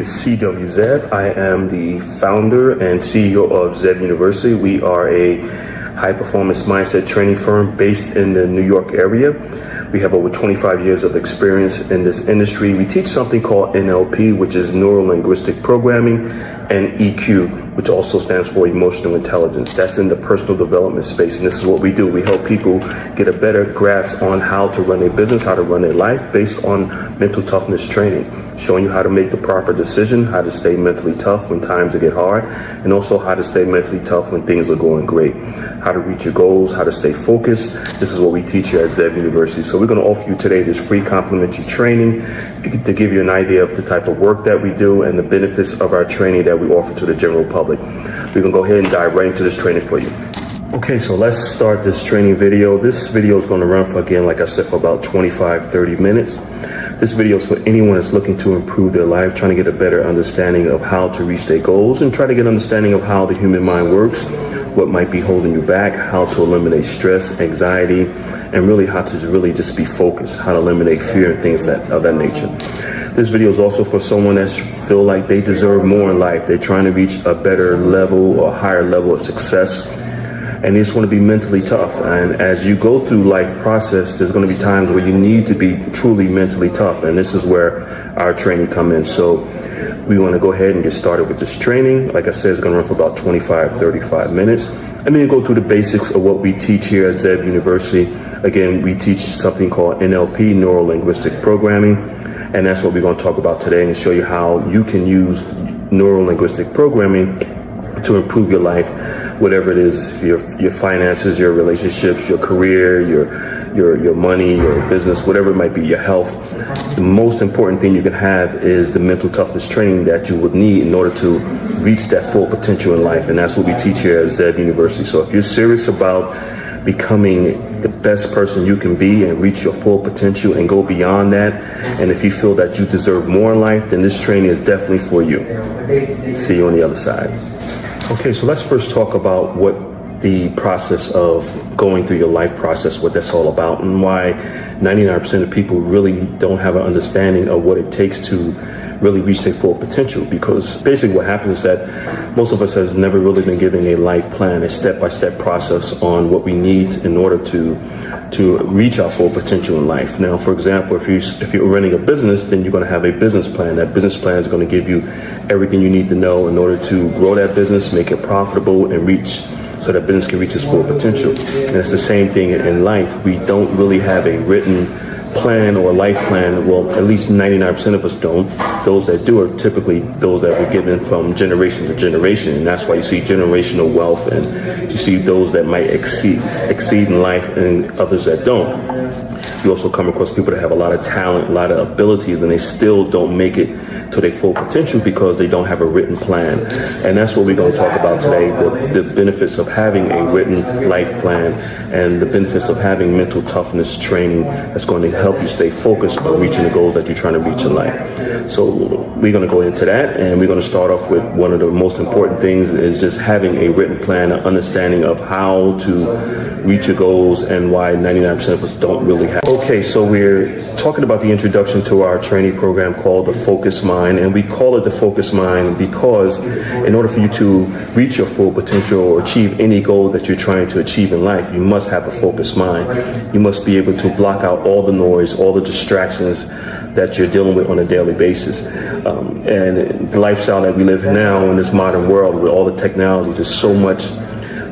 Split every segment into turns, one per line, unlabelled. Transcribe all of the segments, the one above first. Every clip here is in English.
is CW Zev. I am the founder and CEO of Zev University. We are a high-performance mindset training firm based in the New York area. We have over 25 years of experience in this industry. We teach something called NLP, which is Neuro-Linguistic Programming, and EQ, which also stands for Emotional Intelligence. That's in the personal development space, and this is what we do. We help people get a better grasp on how to run a business, how to run a life based on mental toughness training, showing you how to make the proper decision, how to stay mentally tough when times get hard, and also how to stay mentally tough when things are going great, how to reach your goals, how to stay focused. This is what we teach here at Zev University. So we're going to offer you today this free complimentary training to give you an idea of the type of work that we do and the benefits of our training that we offer to the general public. We're going to go ahead and dive right into this training for you. Okay, so let's start this training video. This video is going to run for, again, like I said, for about 25-30 minutes. This video is for anyone that's looking to improve their life, trying to get a better understanding of how to reach their goals, and try to get an understanding of how the human mind works, what might be holding you back, how to eliminate stress, anxiety, and really how to really just be focused, how to eliminate fear and things of that nature. This video is also for someone that feel like they deserve more in life. They're trying to reach a better level or higher level of success, and they just want to be mentally tough. And as you go through life process, there's going to be times where you need to be truly mentally tough, and this is where our training come in. So we want to go ahead and get started with this training. Like I said, it's going to run for about 25-35 minutes. I'm going to go through the basics of what we teach here at Zev University. Again, we teach something called NLP, Neuro-Linguistic Programming, and that's what we're going to talk about today and show you how you can use Neuro-Linguistic Programming to improve your life, whatever it is, your finances, your relationships, your career, your money, your business, whatever it might be, your health. The most important thing you can have is the mental toughness training that you would need in order to reach that full potential in life. And that's what we teach here at Zev University. So if you're serious about becoming the best person you can be and reach your full potential and go beyond that, and if you feel that you deserve more in life, then this training is definitely for you. See you on the other side. Okay, so let's first talk about what the process of going through your life process, what that's all about, and why 99% of people really don't have an understanding of what it takes to really reach their full potential. Because basically what happens is that most of us has never really been given a life plan, a step-by-step process on what we need in order to reach our full potential in life. Now, for example, if you're running a business, then you're going to have a business plan. That business plan is going to give you everything you need to know in order to grow that business, make it profitable, and so that business can reach its full potential. And it's the same thing in life. We don't really have a written plan or a life plan. Well, at least 99% of us don't. Those that do are typically those that were given from generation to generation, and that's why you see generational wealth, and you see those that might exceed in life and others that don't. You also come across people that have a lot of talent, a lot of abilities, and they still don't make it to their full potential because they don't have a written plan. And that's what we're going to talk about today, the benefits of having a written life plan and the benefits of having mental toughness training that's going to help you stay focused on reaching the goals that you're trying to reach in life. So we're going to go into that, and we're going to start off with one of the most important things is just having a written plan, an understanding of how to reach your goals and why 99% of us don't really have. Okay, so we're talking about the introduction to our training program called the Focus Mind, and we call it the Focus Mind because in order for you to reach your full potential or achieve any goal that you're trying to achieve in life, you must have a focused mind. You must be able to block out all the noise, all the distractions that you're dealing with on a daily basis. And the lifestyle that we live in now in this modern world with all the technology, there's so much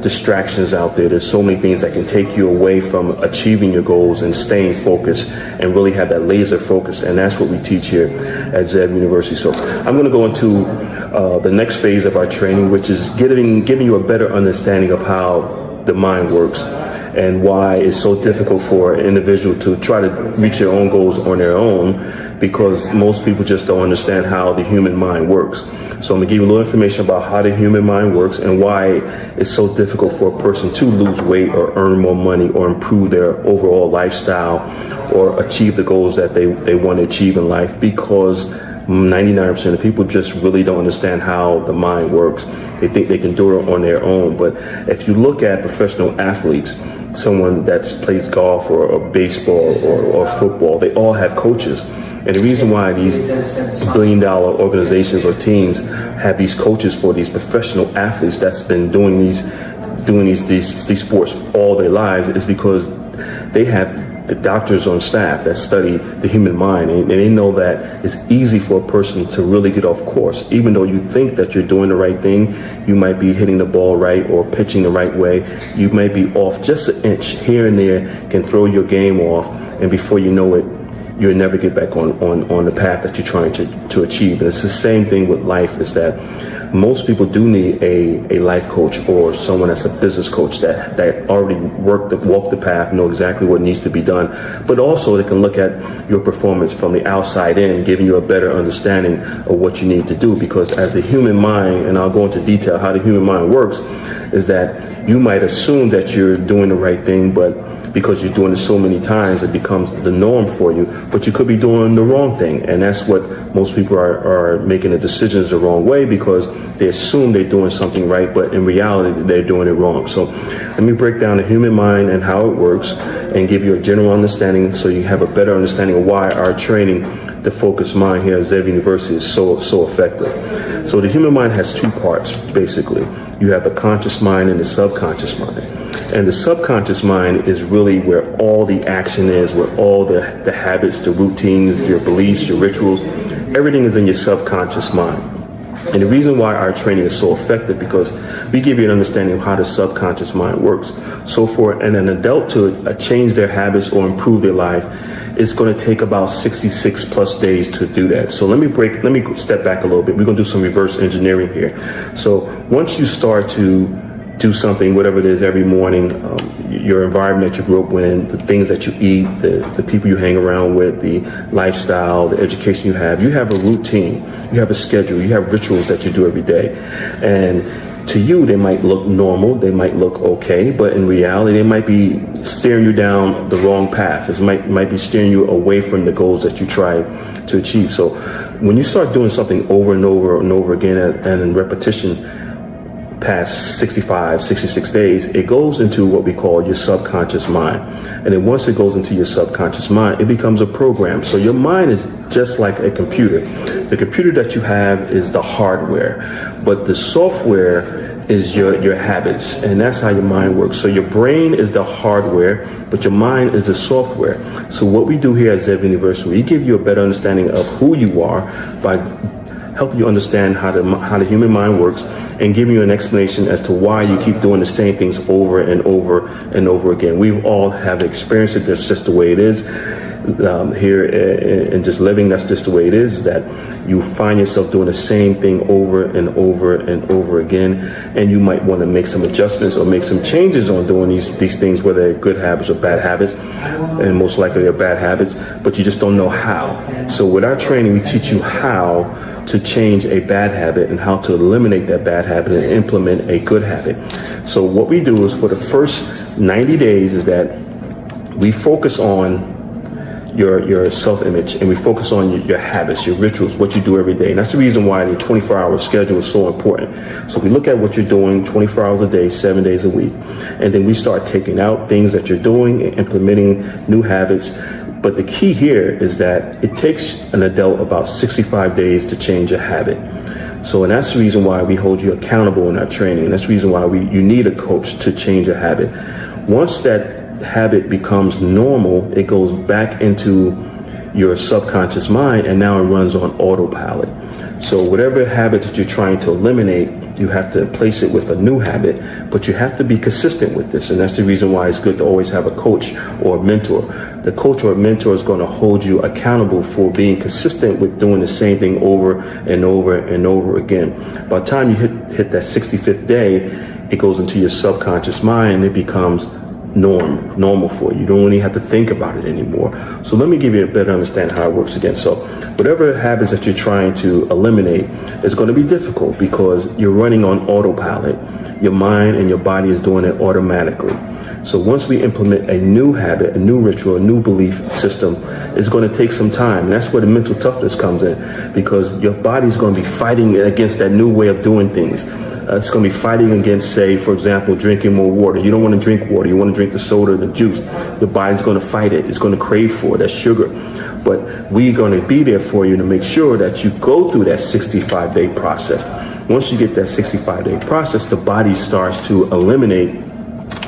distractions out there. There's so many things that can take you away from achieving your goals and staying focused and really have that laser focus. And that's what we teach here at Zev University. So I'm going to go into the next phase of our training, which is giving you a better understanding of how the mind works and why it's so difficult for an individual to try to reach their own goals on their own, because most people just don't understand how the human mind works. So I'm going to give you a little information about how the human mind works and why it's so difficult for a person to lose weight or earn more money or improve their overall lifestyle or achieve the goals that they want to achieve in life, because 99% of people just really don't understand how the mind works. They think they can do it on their own. But if you look at professional athletes, someone that plays golf or baseball or football, they all have coaches. And the reason why these billion-dollar organizations or teams have these coaches for these professional athletes that's been doing these sports all their lives is because they have the doctors on staff that study the human mind, and they know that it's easy for a person to really get off course. Even though you think that you're doing the right thing, you might be hitting the ball right or pitching the right way, you might be off just an inch here and there, can throw your game off, and before you know it, you'll never get back on the path that you're trying to achieve. And it's the same thing with life, is that most people do need a life coach or someone that's a business coach that already walked the path, know exactly what needs to be done. But also they can look at your performance from the outside in, giving you a better understanding of what you need to do. Because as the human mind, and I'll go into detail how the human mind works, is that you might assume that you're doing the right thing, but because you're doing it so many times, it becomes the norm for you, but you could be doing the wrong thing. And that's what most people are making the decisions the wrong way, because they assume they're doing something right, but in reality, they're doing it wrong. So let me break down the human mind and how it works and give you a general understanding so you have a better understanding of why our training, the focused mind here at Zev University, is so effective. So the human mind has two parts, basically. You have the conscious mind and the subconscious mind. And the subconscious mind is really where all the action is, where all the habits, the routines, your beliefs, your rituals, everything is in your subconscious mind. And the reason why our training is so effective, because we give you an understanding of how the subconscious mind works. So for an adult to change their habits or improve their life, it's going to take about 66 plus days to do that. So let me step back a little bit. We're going to do some reverse engineering here. So once you start to do something, whatever it is, every morning, your environment that you grew up in, the things that you eat, the people you hang around with, the lifestyle, the education you have a routine, you have a schedule, you have rituals that you do every day. And to you, they might look normal, they might look okay, but in reality, they might be steering you down the wrong path. It might be steering you away from the goals that you try to achieve. So when you start doing something over and over and over again and in repetition, past 65, 66 days, it goes into what we call your subconscious mind. And then once it goes into your subconscious mind, it becomes a program. So your mind is just like a computer. The computer that you have is the hardware, but the software is your habits, and that's how your mind works. So your brain is the hardware, but your mind is the software. So what we do here at Zev University, we give you a better understanding of who you are by helping you understand how the human mind works, and giving you an explanation as to why you keep doing the same things over and over and over again. We all have experienced it. That's just the way it is. Here and just living, that's just the way it is, that you find yourself doing the same thing over and over and over again, and you might want to make some adjustments or make some changes on doing these things, whether they're good habits or bad habits, and most likely they're bad habits, but you just don't know how. So with our training, we teach you how to change a bad habit and how to eliminate that bad habit and implement a good habit. So what we do is, for the first 90 days, is that we focus on your self-image, and we focus on your habits, your rituals, what you do every day. And that's the reason why the 24-hour schedule is so important. So we look at what you're doing 24 hours a day, 7 days a week, and then we start taking out things that you're doing and implementing new habits. But the key here is that it takes an adult about 65 days to change a habit. So, and that's the reason why we hold you accountable in our training. And that's the reason why you need a coach to change a habit. Once that habit becomes normal, it goes back into your subconscious mind, and now it runs on autopilot. So whatever habit that you're trying to eliminate, you have to place it with a new habit, but you have to be consistent with this. And that's the reason why it's good to always have a coach or a mentor. The coach or mentor is going to hold you accountable for being consistent with doing the same thing over and over and over again. By the time you hit that 65th day, it goes into your subconscious mind, and it becomes normal for you. You don't really have to think about it anymore. So let me give you a better understanding how it works again. So whatever habits that you're trying to eliminate is going to be difficult, because you're running on autopilot. Your mind and your body is doing it automatically. So once we implement a new habit, a new ritual, a new belief system, it's going to take some time. And that's where the mental toughness comes in, because your body's going to be fighting against that new way of doing things. It's going to be fighting against, say, for example, drinking more water. You don't want to drink water. You want to drink the soda, the juice. Your body's going to fight it. It's going to crave for it. That's sugar. But we're going to be there for you to make sure that you go through that 65-day process. Once you get that 65-day process, the body starts to eliminate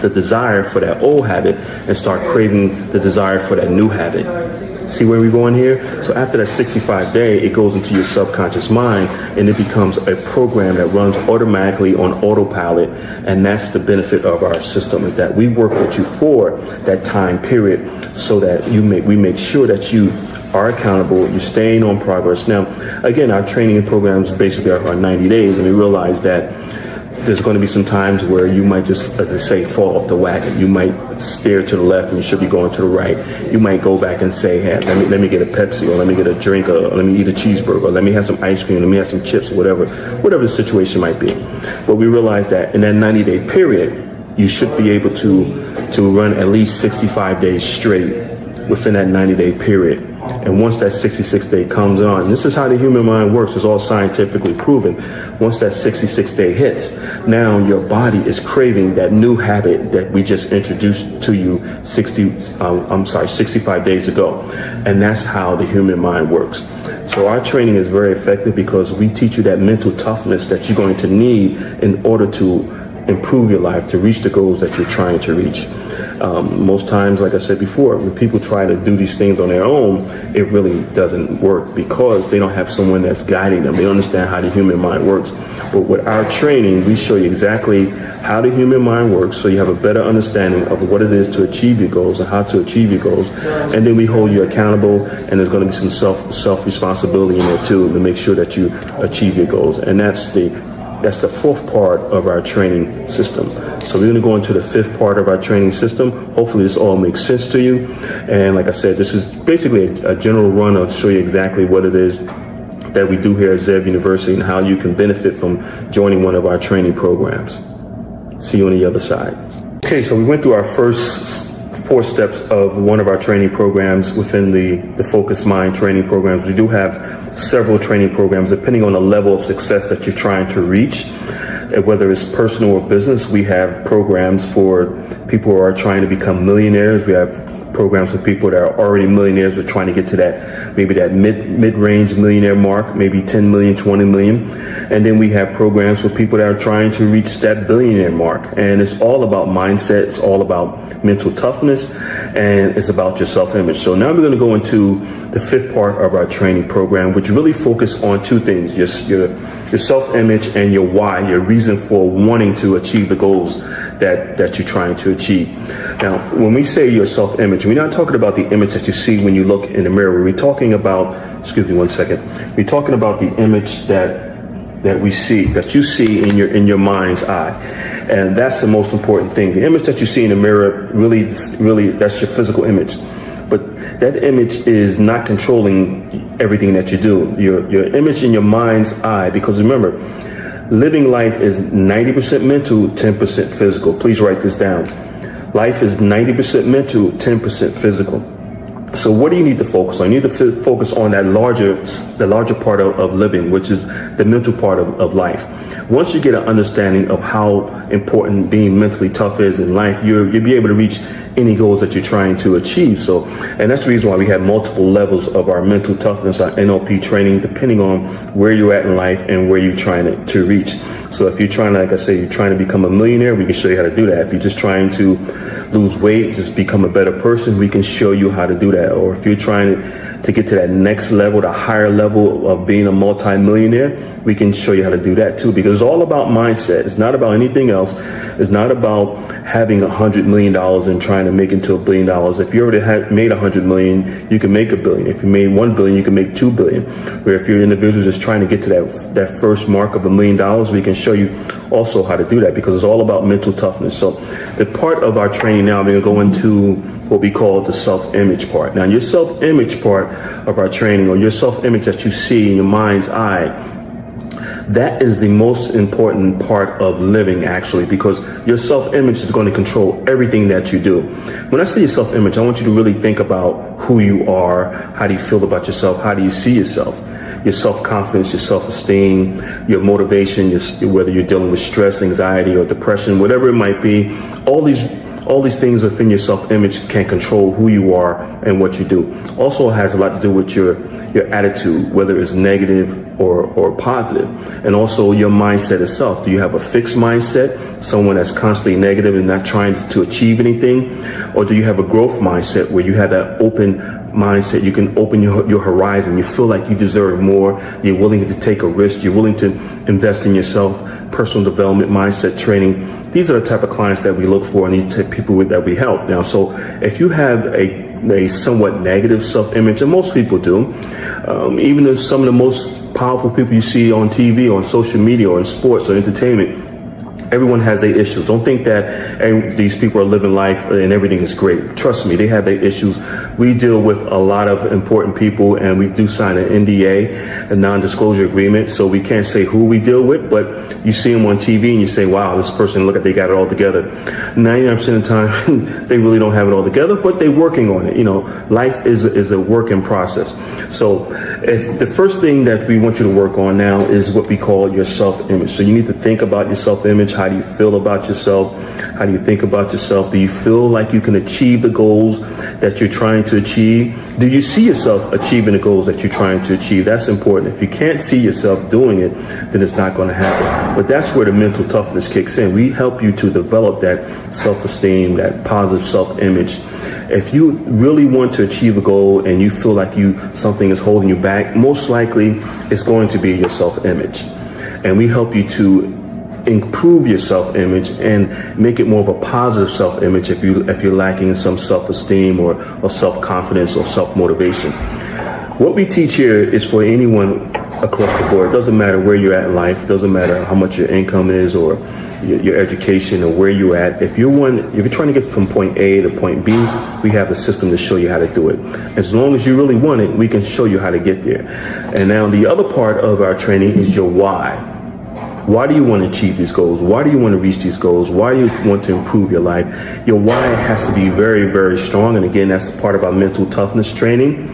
the desire for that old habit and start craving the desire for that new habit. See where we're going here? So after that 65-day, it goes into your subconscious mind and it becomes a program that runs automatically on autopilot. And that's the benefit of our system, is that we work with you for that time period so that we make sure that you are accountable, you're staying on progress. Now, again, our training programs basically are 90 days, and we realize that there's going to be some times where you might just, as they say, fall off the wagon. You might steer to the left and you should be going to the right. You might go back and say, hey, let me get a Pepsi, or let me get a drink, or let me eat a cheeseburger, or let me have some ice cream, let me have some chips, or whatever the situation might be. But we realize that in that 90-day period, you should be able to run at least 65 days straight within that 90-day period. And once that 66th day comes on, and this is how the human mind works, it's all scientifically proven. Once that 66th day hits, now your body is craving that new habit that we just introduced to you 65 days ago. And that's how the human mind works. So our training is very effective because we teach you that mental toughness that you're going to need in order to improve your life, to reach the goals that you're trying to reach. Most times, like I said before, when people try to do these things on their own, it really doesn't work because they don't have someone that's guiding them. They don't understand how the human mind works. But with our training, we show you exactly how the human mind works, so you have a better understanding of what it is to achieve your goals and how to achieve your goals. And then we hold you accountable, and there's going to be some self-responsibility in there too to make sure that you achieve your goals. And that's the fourth part of our training system. So we're going to go into the fifth part of our training system. Hopefully this all makes sense to you. And like I said, this is basically a general run to show you exactly what it is that we do here at Zev University and how you can benefit from joining one of our training programs. See you on the other side. Okay, so we went through our first 4 steps of one of our training programs within the Focused Mind training programs. We do have several training programs depending on the level of success that you're trying to reach. Whether it's personal or business, we have programs for people who are trying to become millionaires. We have programs for people that are already millionaires. We're trying to get to that mid-range millionaire mark, maybe 10 million, 20 million. And then we have programs for people that are trying to reach that billionaire mark. And it's all about mindset. It's all about mental toughness, and it's about your self-image. So now we're going to go into the fifth part of our training program, which really focus on 2 things: your self-image and your why, your reason for wanting to achieve the goals that you're trying to achieve. Now, when we say your self-image, we're not talking about the image that you see when you look in the mirror. We're talking about, excuse me one second, we're talking about the image that we see, that you see in your mind's eye. And that's the most important thing. The image that you see in the mirror, really, that's your physical image. But that image is not controlling everything that you do. Your image in your mind's eye, because remember, living life is 90% mental, 10% physical. Please write this down. Life is 90% mental, 10% physical. So what do you need to focus on? You need to focus on the larger part of living, which is the mental part of life. Once you get an understanding of how important being mentally tough is in life, you'll be able to reach any goals that you're trying to achieve. So, and that's the reason why we have multiple levels of our mental toughness, our NLP training, depending on where you're at in life and where you're trying to reach. So if you're trying to, like I say, you're trying to become a millionaire, we can show you how to do that. If you're just trying to lose weight, just become a better person, we can show you how to do that. Or if you're trying to get to that next level, the higher level of being a multi-millionaire, we can show you how to do that too, because it's all about mindset. It's not about anything else. It's not about having $100 million and trying to make it to $1 billion. If you already made $100 million, you can make $1 billion. If you made $1 billion, you can make $2 billion. Where if you're an individual just trying to get to that first mark of $1 million, we can show you also how to do that, because it's all about mental toughness. So the part of our training now, we're going to go into what we call the self-image part. Now, your self-image part of our training, or your self-image that you see in your mind's eye, that is the most important part of living, actually, because your self-image is going to control everything that you do. When I say your self-image, I want you to really think about who you are. How do you feel about yourself? How do you see yourself? your self-confidence, your self-esteem, your motivation, whether you're dealing with stress, anxiety, or depression, whatever it might be. All these things within your self-image can control who you are and what you do. Also has a lot to do with your attitude, whether it's negative or positive. And also your mindset itself. Do you have a fixed mindset, someone that's constantly negative and not trying to achieve anything? Or do you have a growth mindset where you have that open mindset? You can open your horizon. You feel like you deserve more. You're willing to take a risk. You're willing to invest in yourself. Personal development, mindset training. These are the type of clients that we look for and these type of people that we help. Now, so if you have a somewhat negative self-image, and most people do, even if some of the most powerful people you see on TV, on social media, or in sports or entertainment, everyone has their issues. Don't think that these people are living life and everything is great. Trust me, they have their issues. We deal with a lot of important people, and we do sign an NDA, a non-disclosure agreement, so we can't say who we deal with, but you see them on TV and you say, wow, this person, look at, they got it all together. 99% of the time, they really don't have it all together, but they're working on it. You know, life is a work in process. So if the first thing that we want you to work on now is what we call your self-image. So you need to think about your self-image. How do you feel about yourself? How do you think about yourself? Do you feel like you can achieve the goals that you're trying to achieve? Do you see yourself achieving the goals that you're trying to achieve? That's important. If you can't see yourself doing it, then it's not going to happen. But that's where the mental toughness kicks in. We help you to develop that self-esteem, that positive self-image. If you really want to achieve a goal and you feel like something is holding you back, most likely it's going to be your self-image. And we help you to improve your self-image and make it more of a positive self-image if you're lacking in some self-esteem or self-confidence or self-motivation. What we teach here is for anyone across the board. It doesn't matter where you're at in life. It doesn't matter how much your income is or your education or where you're at. If you're trying to get from point A to point B, we have the system to show you how to do it. As long as you really want it, we can show you how to get there. And now the other part of our training is your why. Why do you want to achieve these goals? Why do you want to reach these goals? Why do you want to improve your life? Your why has to be very, very strong. And again, that's part of our mental toughness training.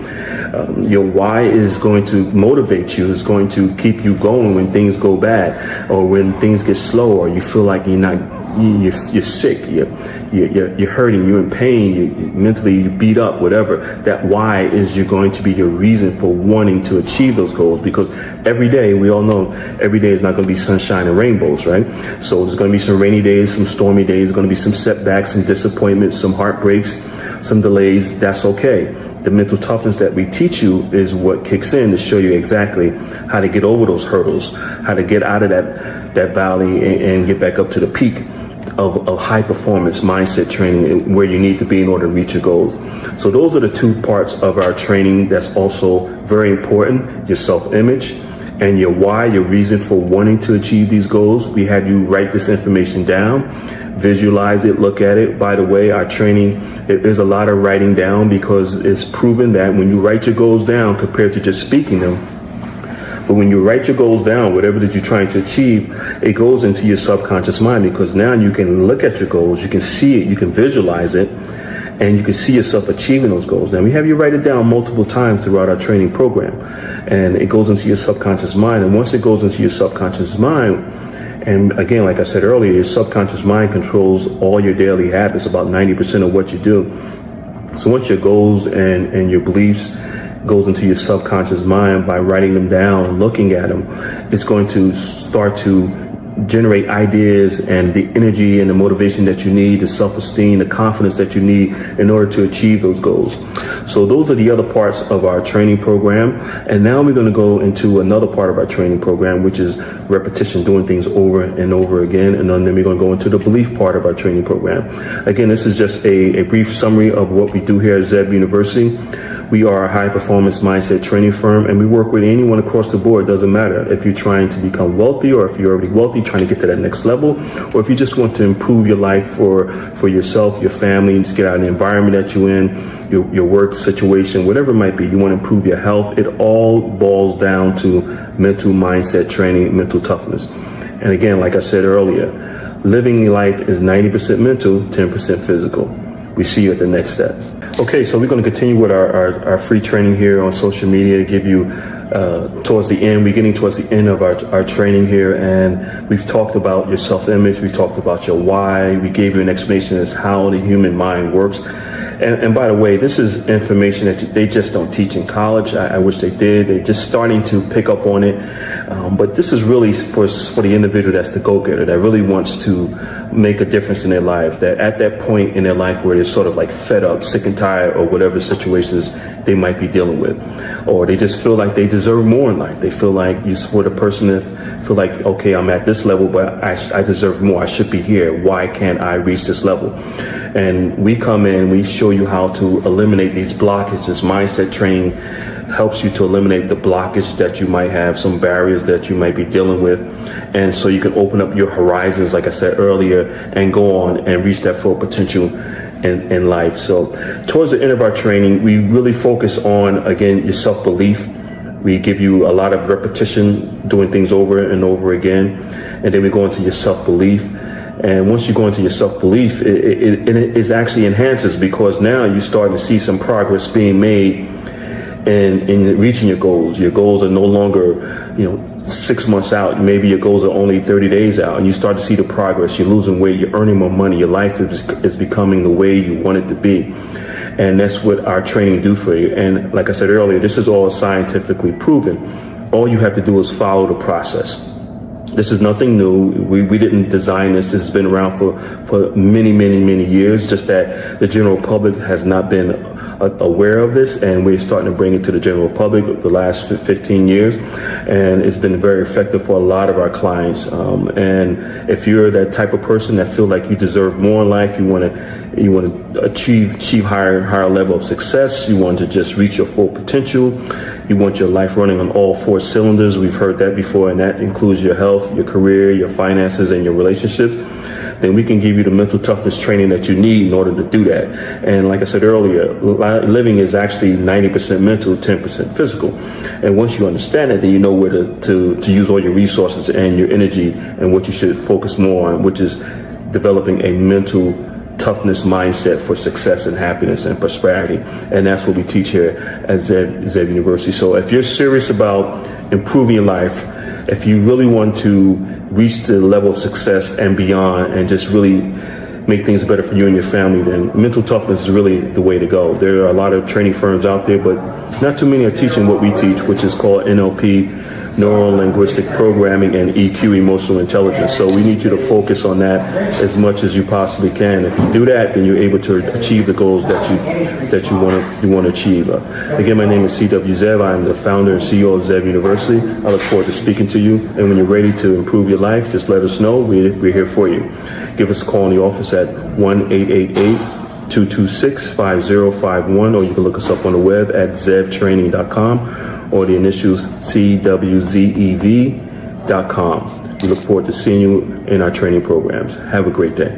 Your why is going to motivate you. It's going to keep you going when things go bad or when things get slow or you feel like you're sick, you're hurting, you're in pain, you're mentally beat up, whatever. That why is going to be your reason for wanting to achieve those goals, because every day, we all know, every day is not going to be sunshine and rainbows, right? So there's going to be some rainy days, some stormy days, there's going to be some setbacks, some disappointments, some heartbreaks, some delays. That's okay. The mental toughness that we teach you is what kicks in to show you exactly how to get over those hurdles, how to get out of that valley and get back up to the peak of high performance mindset training where you need to be in order to reach your goals. So those are the two parts of our training that's also very important: your self-image and your why, your reason for wanting to achieve these goals. We had you write this information down, visualize it, look at it. By the way, our training, there's a lot of writing down because it's proven that when you write your goals down compared to just speaking them, but when you write your goals down, whatever that you're trying to achieve, it goes into your subconscious mind, because now you can look at your goals, you can see it, you can visualize it, and you can see yourself achieving those goals. Now, we have you write it down multiple times throughout our training program, and it goes into your subconscious mind. And once it goes into your subconscious mind, and again, like I said earlier, your subconscious mind controls all your daily habits, about 90% of what you do. So once your goals and your beliefs goes into your subconscious mind, by writing them down and looking at them, it's going to start to generate ideas and the energy and the motivation that you need, the self-esteem, the confidence that you need in order to achieve those goals. So those are the other parts of our training program. And now we're going to go into another part of our training program, which is repetition, doing things over and over again. And then we're going to go into the belief part of our training program. Again, this is just a brief summary of what we do here at Zeb University. We are a high-performance mindset training firm, and we work with anyone across the board. It doesn't matter if you're trying to become wealthy or if you're already wealthy, trying to get to that next level, or if you just want to improve your life for yourself, your family, and just get out of the environment that you're in, your work situation, whatever it might be. You want to improve your health. It all boils down to mental mindset training, mental toughness. And again, like I said earlier, living life is 90% mental, 10% physical. we see you at the next step. Okay, so we're going to continue with our free training here on social media, give you towards the end. We're getting towards the end of our training here, and we've talked about your self-image. We've talked about your why. We gave you an explanation as how the human mind works. And by the way, this is information that they just don't teach in college. I wish they did. They're just starting to pick up on it. But this is really for the individual that's the go-getter, that really wants to make a difference in their lives, that at that point in their life where they're sort of like fed up, sick and tired, or whatever situations they might be dealing with, or they just feel like they deserve more in life. They feel like you support a person that feel like, okay, I'm at this level, but I deserve more. I should be here. Why can't I reach this level? And we come in, we show you how to eliminate these blockages. Mindset training helps you to eliminate the blockage that you might have, some barriers that you might be dealing with. And so you can open up your horizons, like I said earlier, and go on and reach that full potential in life. So towards the end of our training, we really focus on, again, your self-belief. We give you a lot of repetition, doing things over and over again. And then we go into your self-belief. And once you go into your self-belief, it actually enhances, because now you're starting to see some progress being made in reaching your goals. Your goals are no longer, 6 months out. Maybe your goals are only 30 days out, and you start to see the progress. You're losing weight, you're earning more money, your life is becoming the way you want it to be. And that's what our training do for you. And like I said earlier, this is all scientifically proven. All you have to do is follow the process. This is nothing new. We didn't design this. This has been around for many, many, many years, just that the general public has not been aware of this, and we're starting to bring it to the general public the last 15 years, and it's been very effective for a lot of our clients. And if you're that type of person that feel like you deserve more in life, you want to achieve higher level of success, you want to just reach your full potential, you want your life running on all 4 cylinders. We've heard that before, and that includes your health, your career, your finances, and your relationships. Then we can give you the mental toughness training that you need in order to do that. And like I said earlier, living is actually 90% mental, 10% physical. And once you understand it, then you know where to use all your resources and your energy, and what you should focus more on, which is developing a mental toughness mindset for success and happiness and prosperity. And that's what we teach here at Zev University. So if you're serious about improving your life, if you really want to reach the level of success and beyond, and just really make things better for you and your family, then mental toughness is really the way to go. There are a lot of training firms out there, but not too many are teaching what we teach, which is called NLP, Neuro-Linguistic Programming, and EQ, Emotional Intelligence. So we need you to focus on that as much as you possibly can. If you do that, then you're able to achieve the goals that you want to achieve. Again, my name is C.W. Zev. I'm the founder and CEO of Zev University. I look forward to speaking to you. And when you're ready to improve your life, just let us know. We're here for you. Give us a call in the office at 1-888-226-5051, or you can look us up on the web at zevtraining.com, or the initials CWZEV.com. We look forward to seeing you in our training programs. Have a great day.